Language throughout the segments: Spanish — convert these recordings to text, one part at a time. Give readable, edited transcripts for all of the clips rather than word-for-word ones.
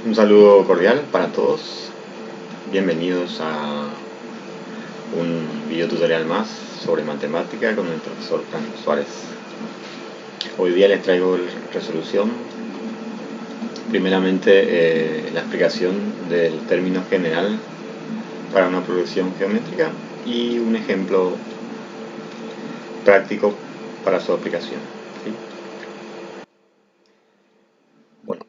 Un saludo cordial para todos. Bienvenidos a un video tutorial más sobre matemática con el profesor Franco Suárez. Hoy día les traigo resolución. Primeramente, la explicación del término general para una progresión geométrica y un ejemplo práctico para su aplicación. ¿Sí? Bueno,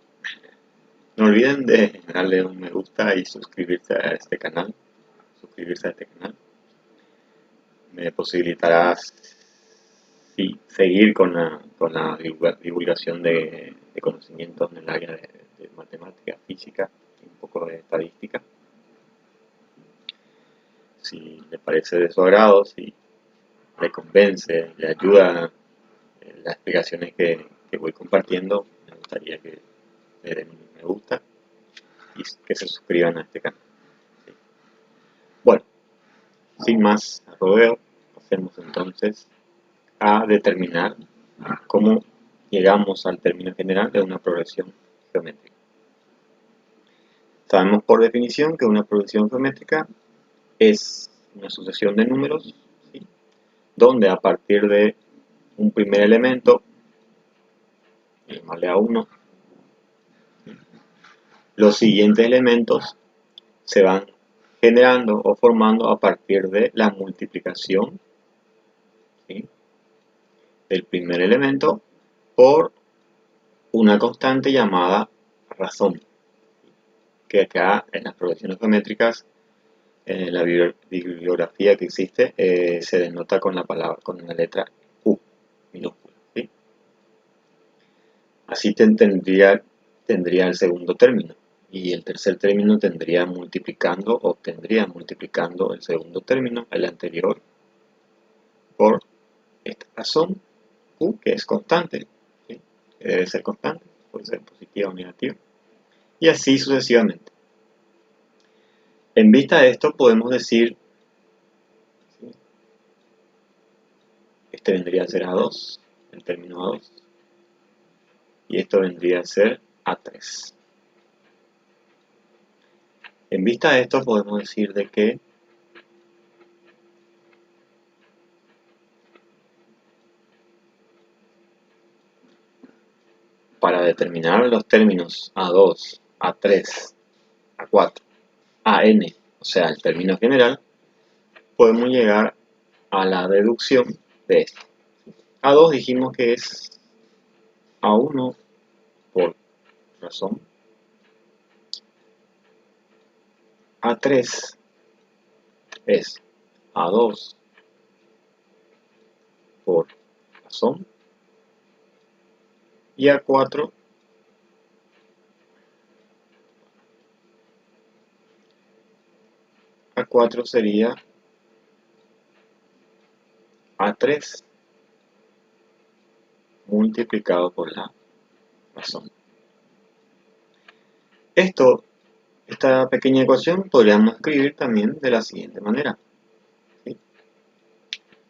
no olviden de darle un me gusta y suscribirse a este canal. Me posibilitará seguir con la divulgación de conocimientos en el área de matemática, física y un poco de estadística. Si le parece de su agrado, si le convence, le ayuda las explicaciones que voy compartiendo, me gustaría que le den un me gusta y que se suscriban a este canal. ¿Sí? Bueno, sin más rodeo, pasemos entonces a determinar cómo llegamos al término general de una progresión geométrica. Sabemos por definición que una progresión geométrica es una sucesión de números, ¿sí?, donde a partir de un primer elemento, llamarle A1, los siguientes elementos se van generando o formando a partir de la multiplicación, ¿sí?, del primer elemento por una constante llamada razón, que acá en las progresiones geométricas, en la bibliografía que existe, se denota con la letra Q minúscula, ¿sí? Así tendría el segundo término, y el tercer término obtendría multiplicando el segundo término, el anterior, por esta razón Q, que es constante, ¿sí?, que debe ser constante, puede ser positiva o negativa, y así sucesivamente. En vista de esto podemos decir, ¿sí?, este vendría a ser A2, el término A2, y esto vendría a ser A3. En vista de esto podemos decir de que para determinar los términos A2, A3, A4, AN, o sea, el término general, podemos llegar a la deducción de esto. A2 dijimos que es A1 por razón, A3 es A2 por razón y A4 sería A3 multiplicado por la razón. Esta pequeña ecuación podríamos escribir también de la siguiente manera, ¿sí?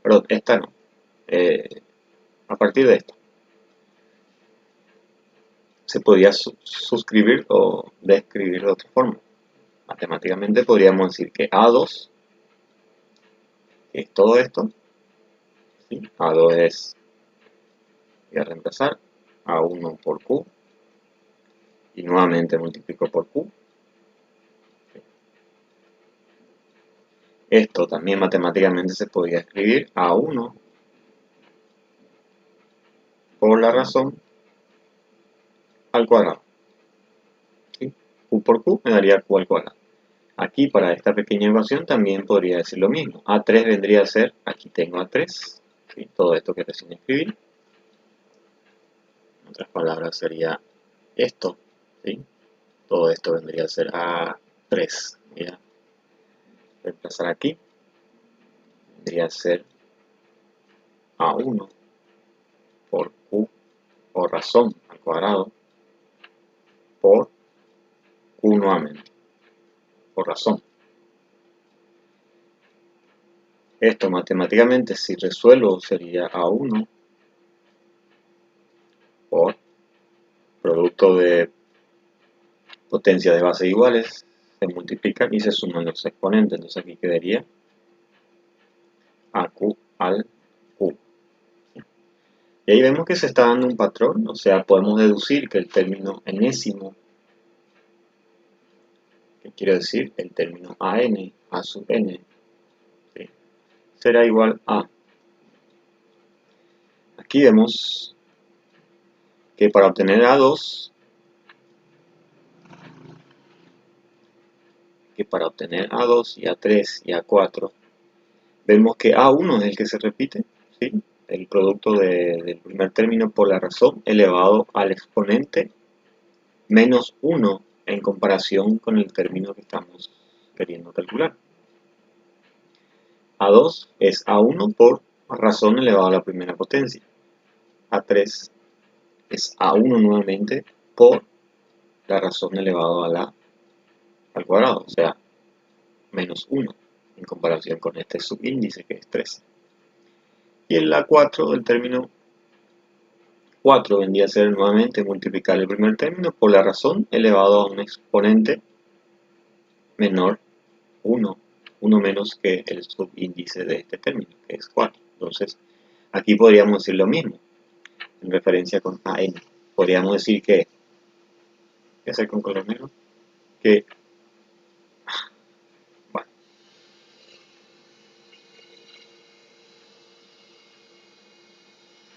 Perdón, esta no. A partir de esto se podría suscribir o describir de otra forma. Matemáticamente podríamos decir que A2 es todo esto, ¿sí? A2 es, voy a reemplazar A1 por Q y nuevamente multiplico por Q. Esto también matemáticamente se podría escribir A1 por la razón al cuadrado, ¿sí? Q por Q me daría Q al cuadrado. Aquí para esta pequeña ecuación también podría decir lo mismo. A3 vendría a ser, aquí tengo A3, ¿sí?, todo esto que recién escribí. En otras palabras sería esto, ¿sí? Todo esto vendría a ser A3. Voy a reemplazar aquí. Vendría a ser A1 por Q o razón al cuadrado por Q nuevamente, por razón. Esto matemáticamente, si resuelvo, sería A1 por producto de potencias de base iguales se multiplican y se suman los exponentes. Entonces aquí quedaría AQ al Q. Y ahí vemos que se está dando un patrón, o sea, podemos deducir que el término enésimo, que quiere decir el término AN, A sub n, ¿sí?, será igual a. Aquí vemos que para obtener A2, y A3 y A4, vemos que A1 es el que se repite, ¿sí?, el producto del primer término por la razón elevado al exponente menos 1 en comparación con el término que estamos queriendo calcular. A2 es A1 por razón elevado a la primera potencia. A3 es A1 nuevamente por la razón elevado al cuadrado, o sea, menos 1 en comparación con este subíndice que es 3. Y el A4, el término 4, vendría a ser nuevamente multiplicar el primer término por la razón elevado a un exponente menor 1 menos que el subíndice de este término, que es 4. Entonces, aquí podríamos decir lo mismo, en referencia con AN. Podríamos decir que, ¿qué hacer con color negro? Que, bueno,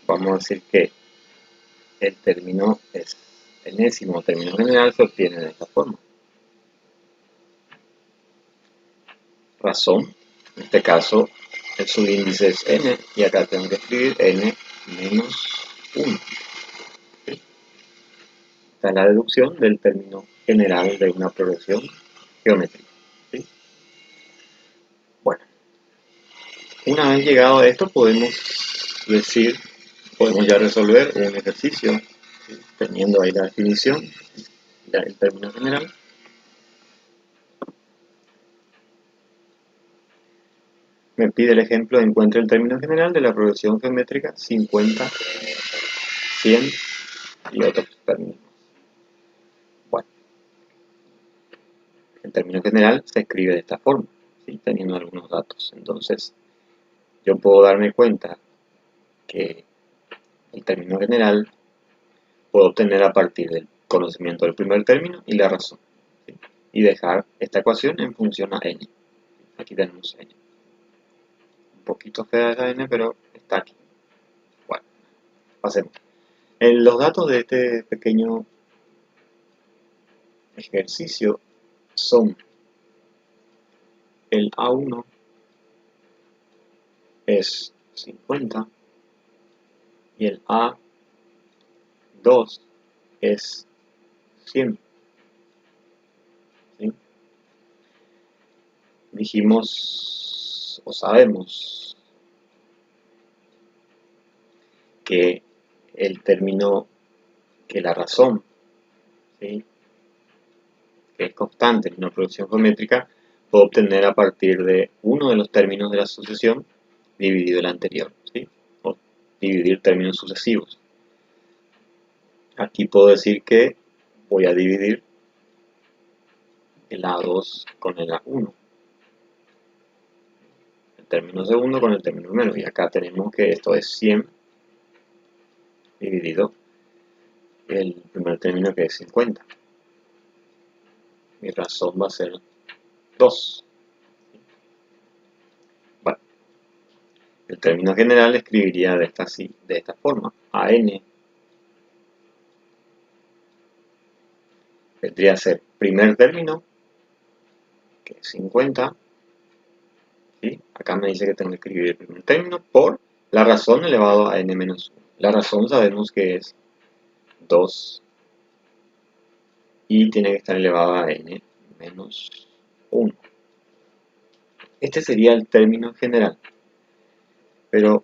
vamos a decir que el término es enésimo, término general, se obtiene de esta forma. Razón, en este caso el subíndice es n, y acá tengo que escribir n menos 1. ¿Sí? Esta es la deducción del término general de una progresión geométrica. ¿Sí? Bueno, una vez llegado a esto podemos ya resolver un ejercicio, ¿sí?, teniendo ahí la definición, ya el término general. Me pide el ejemplo, encuentre el término general de la progresión geométrica 50, 100 y otros términos. Bueno, el término general se escribe de esta forma, ¿sí?, teniendo algunos datos. Entonces, yo puedo darme cuenta que el término general puedo obtener a partir del conocimiento del primer término y la razón, ¿sí?, y dejar esta ecuación en función a n. Aquí tenemos n. Un poquito fea esa n, pero está aquí. Bueno, pasemos. Los datos de este pequeño ejercicio son: el A1 es 50 y el A2 es 100. ¿Sí? Dijimos o sabemos que el término, que la razón, ¿sí?, que es constante en una progresión geométrica, puedo obtener a partir de uno de los términos de la sucesión dividido el anterior, ¿sí?, o dividir términos sucesivos. Aquí puedo decir que voy a dividir el A2 con el A1, el término segundo con el término primero, y acá tenemos que esto es 100 dividido el primer término, que es 50. Mi razón va a ser 2. Bueno, el término general escribiría de esta forma: AN vendría a ser primer término, que es 50, ¿sí? Acá me dice que tengo que escribir el primer término por la razón elevado a n menos 1. La razón sabemos que es 2 y tiene que estar elevada a n menos 1. Este sería el término general, pero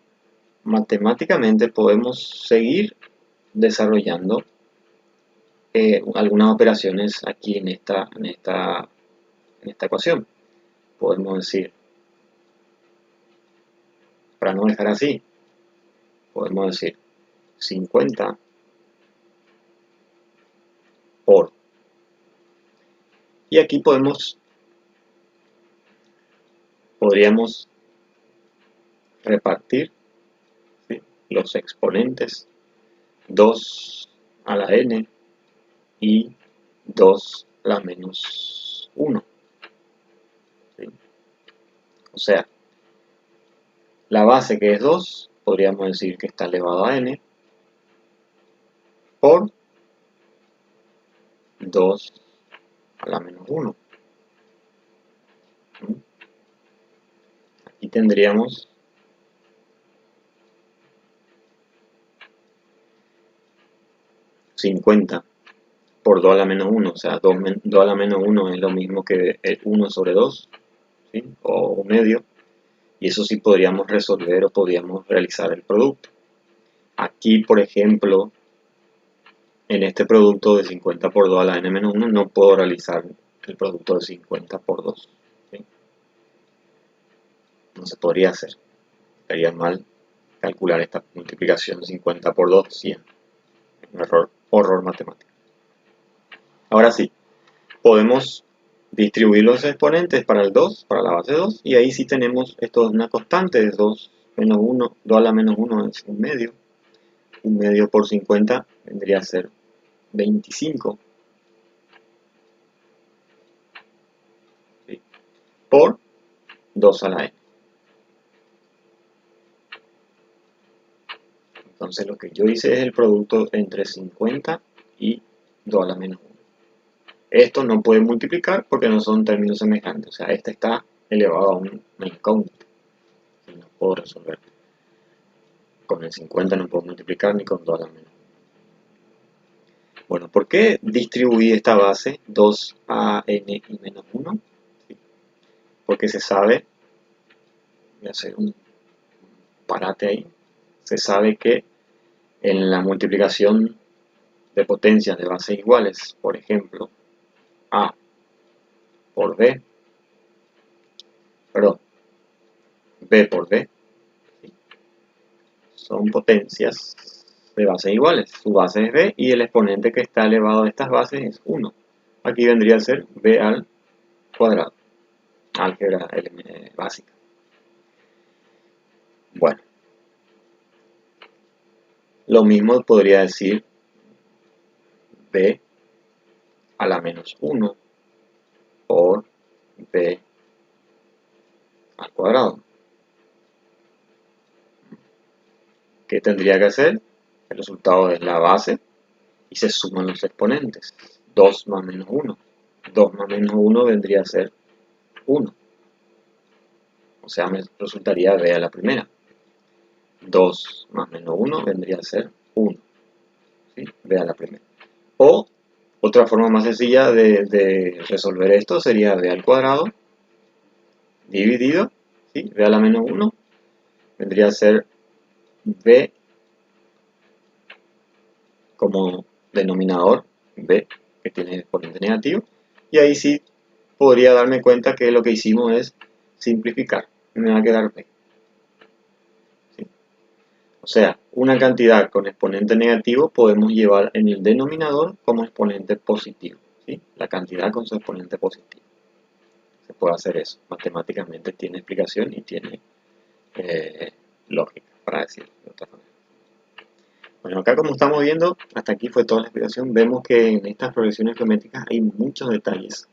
matemáticamente podemos seguir desarrollando algunas operaciones aquí en esta ecuación. Podemos decir, para no dejar así, podemos decir 50 por Y aquí podríamos repartir, ¿sí?, los exponentes 2 a la n y 2 a la menos 1. ¿Sí? O sea, la base, que es 2, podríamos decir que está elevado a n por 2 a la menos 1. Aquí tendríamos $50 por 2 a la menos 1, o sea, 2 a la menos 1 es lo mismo que 1 sobre 2, ¿sí?, o un medio, y eso sí podríamos resolver o podríamos realizar el producto. Aquí, por ejemplo, en este producto de 50 por 2 a la n menos 1 no puedo realizar el producto de 50 por 2, ¿sí? No se podría hacer, estaría mal calcular esta multiplicación 50 por 2, 100, un horror matemático. Ahora sí, podemos distribuir los exponentes para el 2, para la base 2, y ahí sí tenemos, esto es una constante, es 2 menos 1, 2 a la menos 1 es un medio por 50 vendría a ser 25, ¿sí?, por 2 a la n. Entonces lo que yo hice es el producto entre 50 y 2 a la menos 1. Esto no puede multiplicar porque no son términos semejantes, o sea, este está elevado a una incógnita y no puedo resolver. Con el 50 no puedo multiplicar ni con 2 a la menos 1. Bueno, ¿por qué distribuí esta base 2 a n y menos 1? ¿Sí? Porque se sabe, voy a hacer un parate ahí, se sabe que en la multiplicación de potencias de bases iguales, por ejemplo, A por B, perdón, B por B, ¿sí?, son potencias de bases iguales. Su base es B y el exponente que está elevado a estas bases es 1. Aquí vendría a ser B al cuadrado. Álgebra básica. Bueno, lo mismo podría decir B a la menos 1 por B al cuadrado. ¿Qué tendría que hacer? El resultado es la base y se suman los exponentes. 2 más menos 1. 2 más menos 1 vendría a ser 1. O sea, me resultaría B a la primera. 2 más menos 1 vendría a ser 1. ¿Sí? B a la primera. O otra forma más sencilla de resolver esto sería B al cuadrado dividido, ¿sí?, B a la menos 1 vendría a ser B como denominador, B que tiene exponente negativo, y ahí sí podría darme cuenta que lo que hicimos es simplificar, me va a quedar B. ¿Sí? O sea, una cantidad con exponente negativo podemos llevar en el denominador como exponente positivo, ¿sí?, la cantidad con su exponente positivo. Se puede hacer eso, matemáticamente tiene explicación y tiene lógica, para decirlo de otra manera. Bueno, acá como estamos viendo, hasta aquí fue toda la explicación. Vemos que en estas progresiones geométricas hay muchos detalles,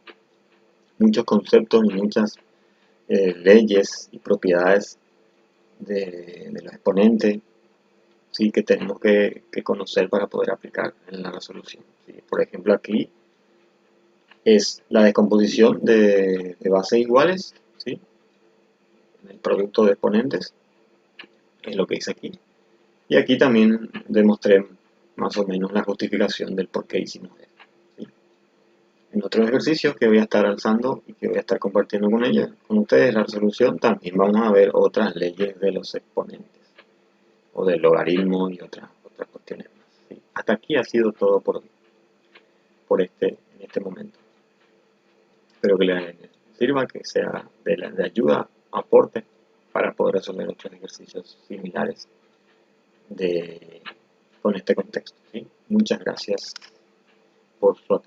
muchos conceptos y muchas leyes y propiedades de los exponentes, ¿sí?, que tenemos que conocer para poder aplicar en la resolución, ¿sí? Por ejemplo, aquí es la descomposición de bases iguales, ¿sí?, en el producto de exponentes, es lo que hice aquí. Y aquí también demostré más o menos la justificación del por qué hicimos esto, ¿sí? En otros ejercicios que voy a estar alzando y que voy a estar compartiendo con ustedes la resolución, también vamos a ver otras leyes de los exponentes o del logaritmo y otras cuestiones más, ¿sí? Hasta aquí ha sido todo en este momento. Espero que les sirva, que sea de ayuda, aporte para poder resolver otros ejercicios similares con este contexto, ¿sí? Muchas gracias por su atención.